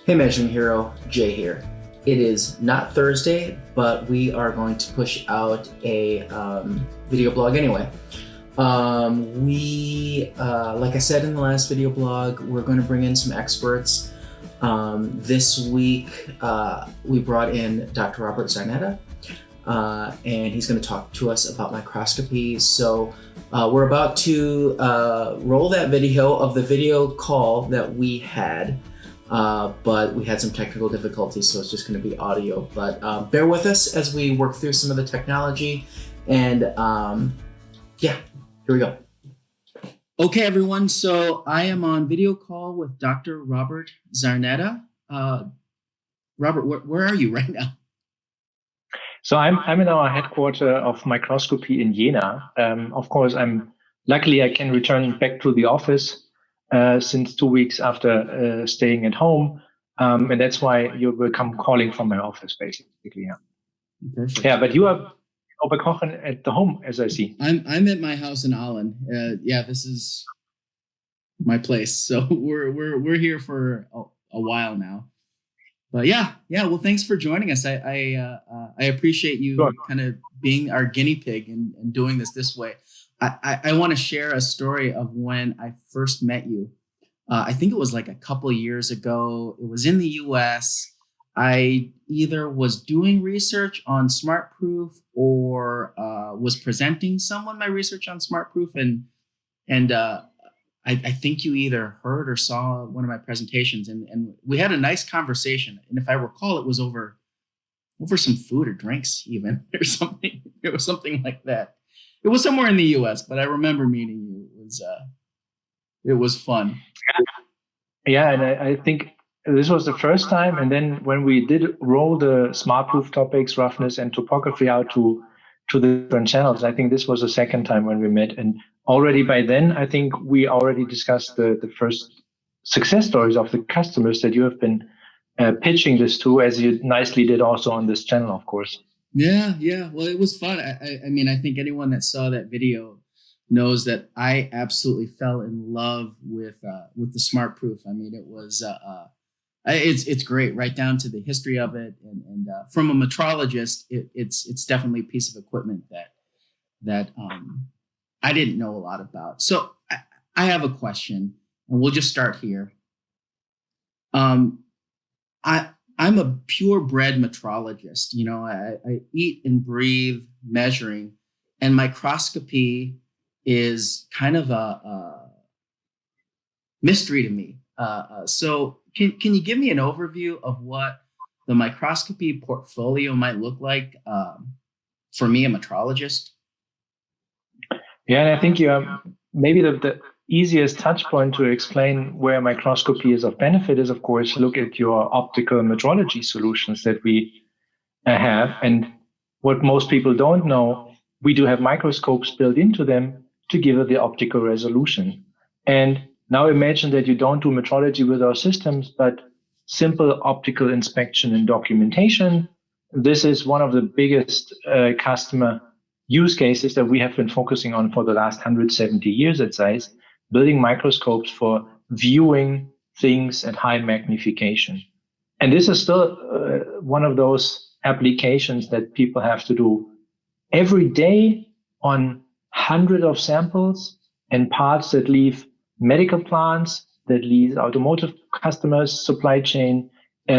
Hey Measuring Hero, Jay here. It is not Thursday, but we are going to push out a video blog anyway. Like I said in the last video blog, we're going to bring in some experts. This week, we brought in Dr. Robert Zarnetta, and he's going to talk to us about microscopy. So we're about to roll that video of the video call that we had. But we had some technical difficulties, so it's just going to be audio. But bear with us as we work through some of the technology. And yeah, here we go. Okay, everyone. So I am on video call with Dr. Robert Zarnetta. Robert, where are you right now? So I'm in our headquarters of Microscopy in Jena. Of course, luckily I can return back to the office since 2 weeks after staying at home. And that's why you will come calling from my office, basically. Yeah. Perfect. Yeah, but you are Oberkochen at the home, as I see. I'm at my house in Aalen. Yeah, this is my place. So we're here for a while now. But yeah. Well, thanks for joining us. I appreciate you kind of being our guinea pig and doing this way. I want to share a story of when I first met you. I think it was like a couple of years ago. It was in the US. I either was doing research on SmartProof or was presenting someone my research on SmartProof. And I think you either heard or saw one of my presentations. And we had a nice conversation. And if I recall, it was over some food or drinks even or something. It was something like that. It was somewhere in the U.S., but I remember meeting you. It was fun. Yeah, and I think this was the first time. And then when we did roll the SmartProof topics, roughness and topography out to the different channels, I think this was the second time when we met. And already by then, I think we already discussed the first success stories of the customers that you have been pitching this to, as you nicely did also on this channel, of course. Yeah. Well, it was fun. I mean, I think anyone that saw that video knows that I absolutely fell in love with the SmartProof. I mean, it was it's great, right down to the history of it, and from a metrologist, it's definitely a piece of equipment that I didn't know a lot about. So I have a question, and we'll just start here. I'm a purebred metrologist. You know, I eat and breathe measuring, and microscopy is kind of a mystery to me. So can you give me an overview of what the microscopy portfolio might look like for me, a metrologist? Yeah, and I think maybe the easiest touch point to explain where microscopy is of benefit is, of course, look at your optical metrology solutions that we have. And what most people don't know, we do have microscopes built into them to give it the optical resolution. And now imagine that you don't do metrology with our systems, but simple optical inspection and documentation. This is one of the biggest customer use cases that we have been focusing on for the last 170 years at ZEISS, building microscopes for viewing things at high magnification. And this is still one of those applications that people have to do every day on hundreds of samples and parts that leave medical plants, that leave automotive customers, supply chain,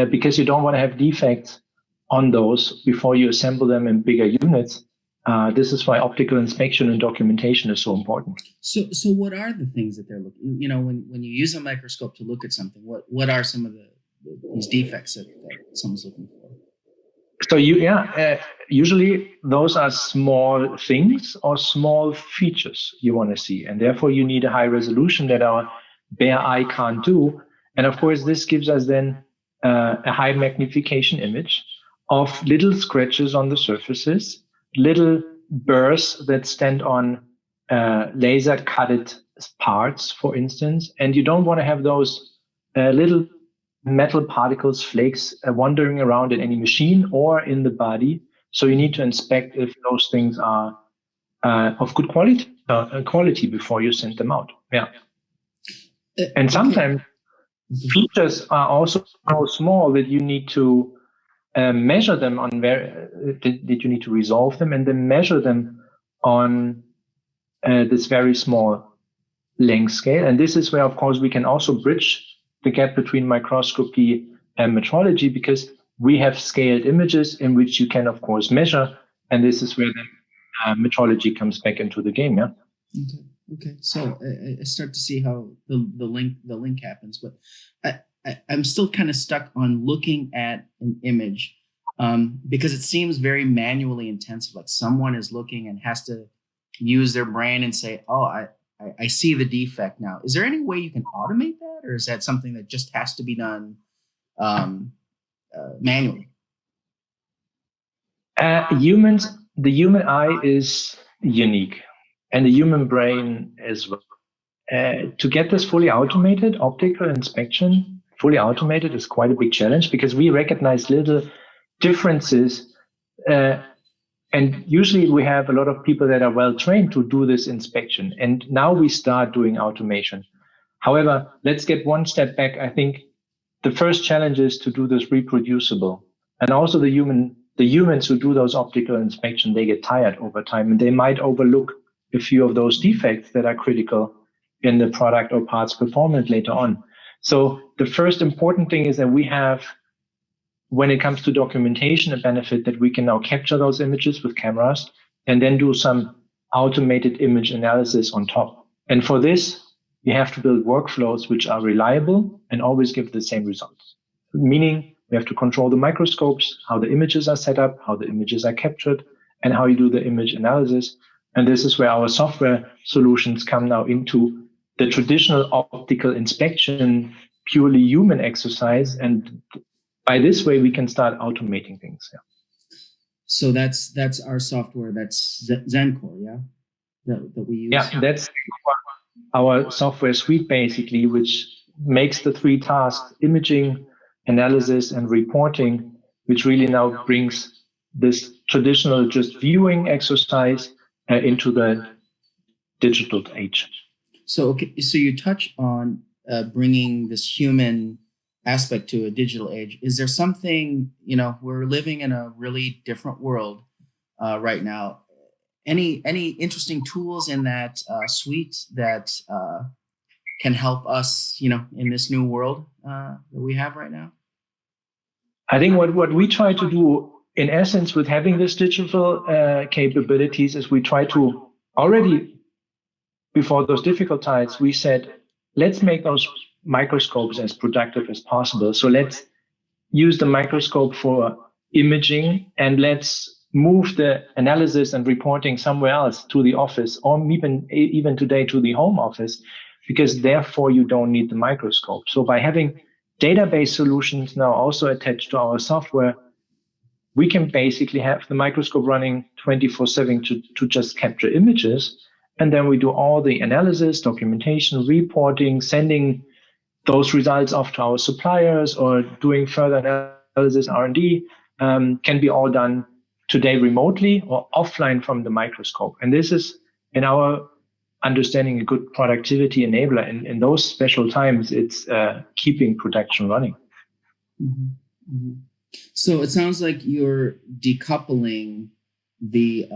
because you don't want to have defects on those before you assemble them in bigger units. This is why optical inspection and documentation is so important. So what are the things that they're looking? You know, when you use a microscope to look at something, what are some of these defects that someone's looking for? So usually those are small things or small features you want to see, and therefore you need a high resolution that our bare eye can't do. And of course, this gives us then a high magnification image of little scratches on the surfaces, little burrs that stand on laser cutted parts, for instance. And you don't want to have those little metal particles, flakes wandering around in any machine or in the body. So you need to inspect if those things are of good quality before you send them out. Yeah. And sometimes Features are also so small that you need to measure them on that you need to resolve them and then measure them on this very small length scale. And this is where, of course, we can also bridge the gap between microscopy and metrology, because we have scaled images in which you can, of course, measure. And this is where the metrology comes back into the game. Yeah. Okay. So I start to see how the link happens, but I'm still kind of stuck on looking at an image because it seems very manually intensive. Like someone is looking and has to use their brain and say, "Oh, I see the defect now." Is there any way you can automate that, or is that something that just has to be done manually? The human eye is unique, and the human brain as well. To get this fully automated, optical inspection fully automated is quite a big challenge, because we recognize little differences. And usually we have a lot of people that are well trained to do this inspection. And now we start doing automation. However, let's get one step back. I think the first challenge is to do this reproducible. And also the humans who do those optical inspection, they get tired over time, and they might overlook a few of those defects that are critical in the product or parts performance later on. So the first important thing is that we have, when it comes to documentation, a benefit that we can now capture those images with cameras and then do some automated image analysis on top. And for this, you have to build workflows which are reliable and always give the same results. Meaning we have to control the microscopes, how the images are set up, how the images are captured, and how you do the image analysis. And this is where our software solutions come now into the traditional optical inspection, purely human exercise. And by this way, we can start automating things. Yeah. So that's our software. That's ZenCore, yeah, that we use. Yeah, that's our software suite basically, which makes the three tasks: imaging, analysis, and reporting, which really now brings this traditional just viewing exercise into the digital age. So okay, so you touch on bringing this human aspect to a digital age. Is there something, we're living in a really different world right now. Any interesting tools in that suite that can help us, in this new world that we have right now? I think what we try to do, in essence, with having this digital capabilities, is we try to already, before those difficult times, we said, let's make those microscopes as productive as possible. So let's use the microscope for imaging, and let's move the analysis and reporting somewhere else, to the office, or even today to the home office, because therefore you don't need the microscope. So by having database solutions now also attached to our software, we can basically have the microscope running 24/7 to just capture images. And then we do all the analysis, documentation, reporting, sending those results off to our suppliers, or doing further analysis, R&D, can be all done today remotely or offline from the microscope. And this is, in our understanding, a good productivity enabler. And in those special times, it's keeping production running. Mm-hmm. Mm-hmm. So it sounds like you're decoupling the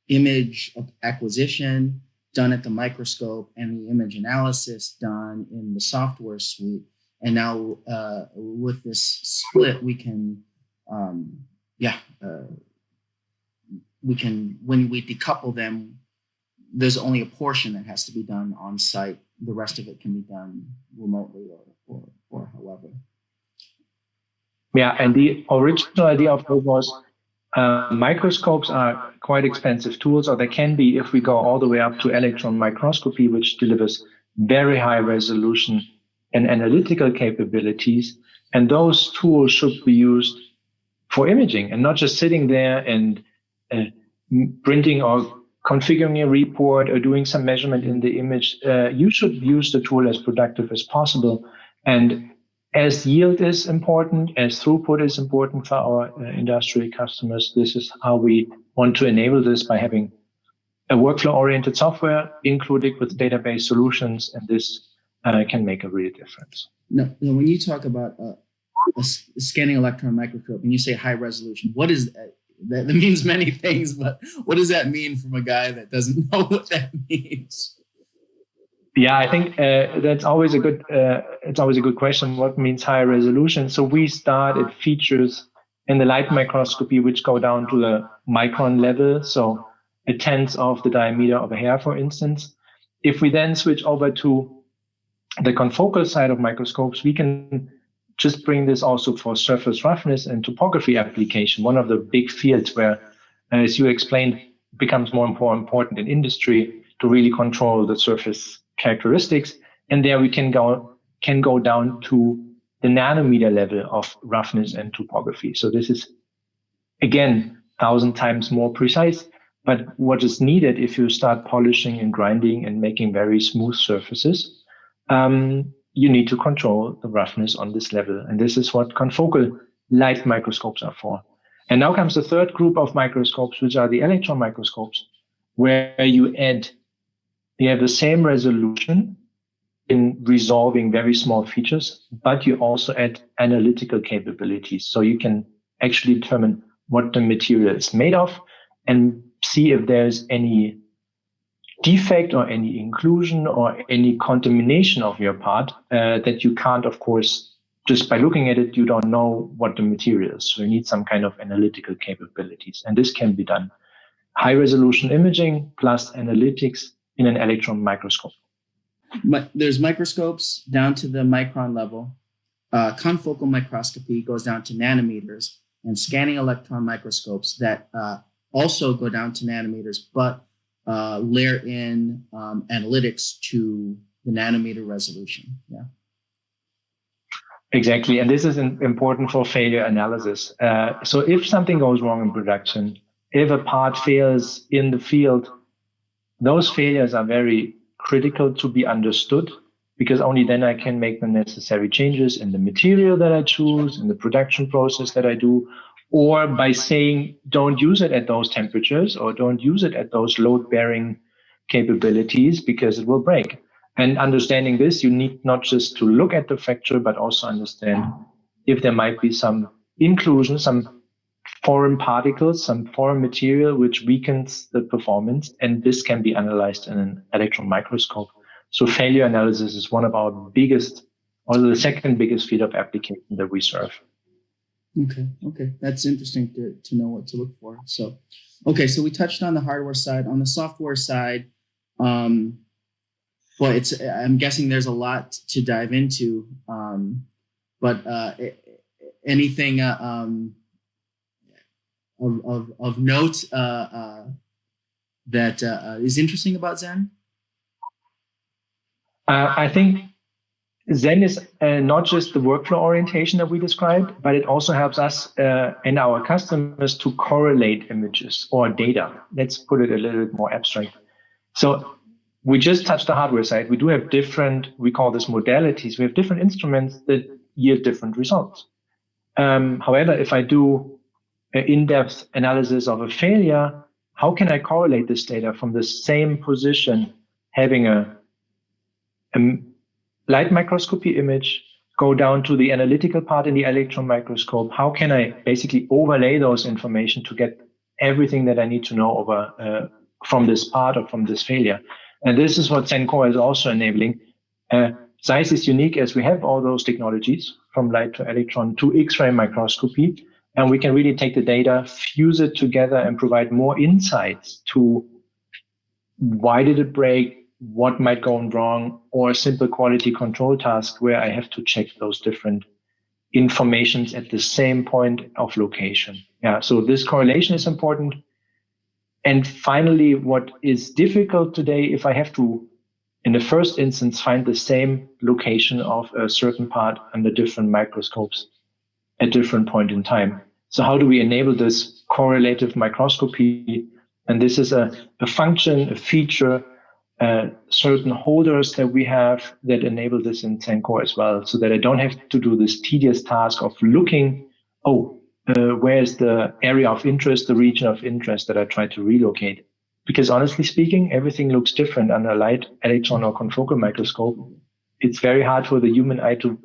image acquisition done at the microscope and the image analysis done in the software suite. And now with this split, we can, when we decouple them, there's only a portion that has to be done on site. The rest of it can be done remotely or however. Yeah, and the original idea of it was microscopes are quite expensive tools, or they can be if we go all the way up to electron microscopy, which delivers very high resolution and analytical capabilities. And those tools should be used for imaging and not just sitting there and printing or configuring a report or doing some measurement in the image. You should use the tool as productive as possible. And as yield is important, as throughput is important for our industrial customers, this is how we want to enable this, by having a workflow-oriented software included with database solutions, and this can make a real difference. No, when you talk about a scanning electron microscope and you say high resolution, what is that? That means many things, but what does that mean from a guy that doesn't know what that means? Yeah, I think that's always a good. It's always a good question. What means high resolution? So we start at features in the light microscopy, which go down to the micron level, so a tenth of the diameter of a hair, for instance. If we then switch over to the confocal side of microscopes, we can just bring this also for surface roughness and topography application, one of the big fields where, as you explained, becomes more and more important in industry to really control the surface characteristics. And there we can go down to the nanometer level of roughness and topography. So this is, again, 1,000 times more precise. But what is needed if you start polishing and grinding and making very smooth surfaces, you need to control the roughness on this level. And this is what confocal light microscopes are for. And now comes the third group of microscopes, which are the electron microscopes, where you have the same resolution in resolving very small features, but you also add analytical capabilities. So you can actually determine what the material is made of and see if there's any defect or any inclusion or any contamination of your part that you can't, of course, just by looking at it, you don't know what the material is. So you need some kind of analytical capabilities. And this can be done. High resolution imaging plus analytics in an electron microscope. But there's microscopes down to the micron level. Confocal microscopy goes down to nanometers, and scanning electron microscopes that also go down to nanometers, but layer in analytics to the nanometer resolution. Yeah. Exactly. And this is important for failure analysis. So if something goes wrong in production, if a part fails in the field, those failures are very critical to be understood, because only then I can make the necessary changes in the material that I choose, in the production process that I do, or by saying, don't use it at those temperatures or don't use it at those load-bearing capabilities because it will break. And understanding this, you need not just to look at the fracture, but also understand if there might be some inclusion, some foreign particles, some foreign material which weakens the performance. And this can be analyzed in an electron microscope. So failure analysis is one of our biggest, or the second biggest field of application that we serve. Okay. That's interesting to know what to look for. So we touched on the hardware side. On the software side, I'm guessing there's a lot to dive into. But anything of note that is interesting about Zen? I think Zen is not just the workflow orientation that we described, but it also helps us and our customers to correlate images or data. Let's put it a little bit more abstract. So we just touched the hardware side. We do have different, we call this modalities. We have different instruments that yield different results. However, if I do an in-depth analysis of a failure, how can I correlate this data from the same position, having a light microscopy image, go down to the analytical part in the electron microscope? How can I basically overlay those information to get everything that I need to know over from this part or from this failure? And this is what ZenCore is also enabling. ZEISS is unique as we have all those technologies from light to electron to X-ray microscopy, and we can really take the data, fuse it together, and provide more insights to why did it break, what might go wrong, or a simple quality control task where I have to check those different informations at the same point of location. Yeah, so this correlation is important. And finally, what is difficult today, if I have to, in the first instance, find the same location of a certain part under different microscopes at different point in time. So how do we enable this correlative microscopy? And this is a function, a feature, certain holders that we have that enable this in ZenCore as well, so that I don't have to do this tedious task of looking, where's the area of interest, the region of interest that I try to relocate. Because honestly speaking, everything looks different under light, electron, or confocal microscope. it's very hard for the human eye to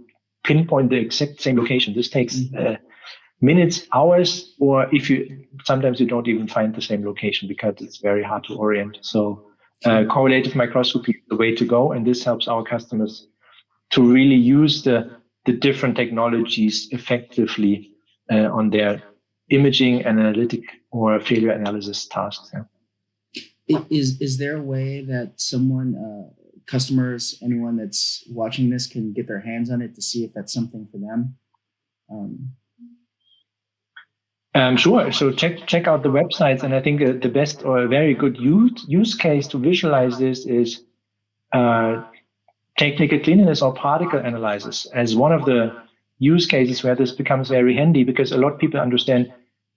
pinpoint the exact same location. This takes minutes, hours, or sometimes you don't even find the same location because it's very hard to orient. So correlative microscopy is the way to go, and this helps our customers to really use the different technologies effectively on their imaging, analytic, or failure analysis tasks. Yeah. Is there a way that customers, anyone that's watching this, can get their hands on it to see if that's something for them? Sure. So check out the websites, and I think the best or a very good use case to visualize this is technical cleanliness or particle analysis as one of the use cases where this becomes very handy, because a lot of people understand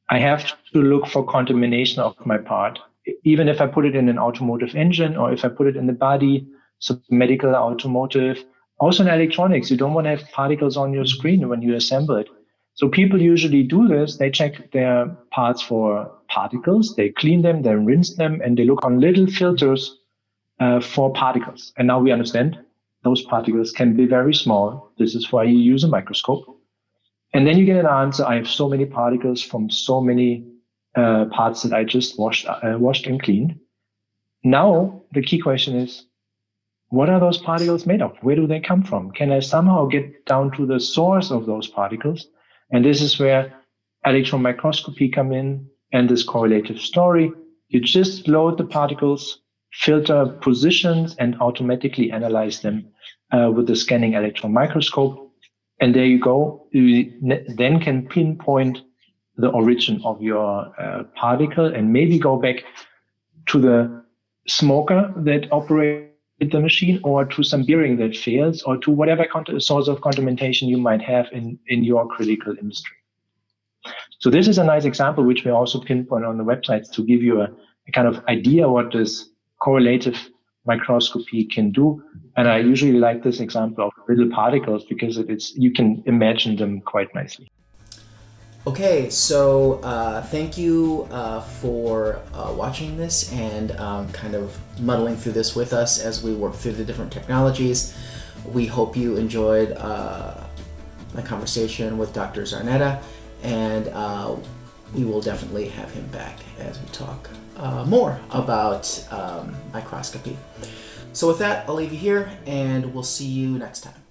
I have to look for contamination of my part, even if I put it in an automotive engine or if I put it in the body, so medical, automotive, also in electronics. You don't want to have particles on your screen when you assemble it. So people usually do this. They check their parts for particles, they clean them, they rinse them, and they look on little filters for particles. And now we understand those particles can be very small. This is why you use a microscope. And then you get an answer. I have so many particles from so many parts that I just washed and cleaned. Now, the key question is, what are those particles made of? Where do they come from? Can I somehow get down to the source of those particles? And this is where electron microscopy come in and this correlative story. You just load the particles, filter positions, and automatically analyze them with the scanning electron microscope. And there you go. You then can pinpoint the origin of your particle and maybe go back to the smoker that operates the machine, or to some bearing that fails, or to whatever source of contamination you might have in your critical industry. So this is a nice example, which we also pinpoint on the websites to give you a kind of idea what this correlative microscopy can do. And I usually like this example of little particles because you can imagine them quite nicely. Okay, so thank you for watching this and kind of muddling through this with us as we work through the different technologies. We hope you enjoyed my conversation with Dr. Zarnetta, and we will definitely have him back as we talk more about microscopy. So with that, I'll leave you here, and we'll see you next time.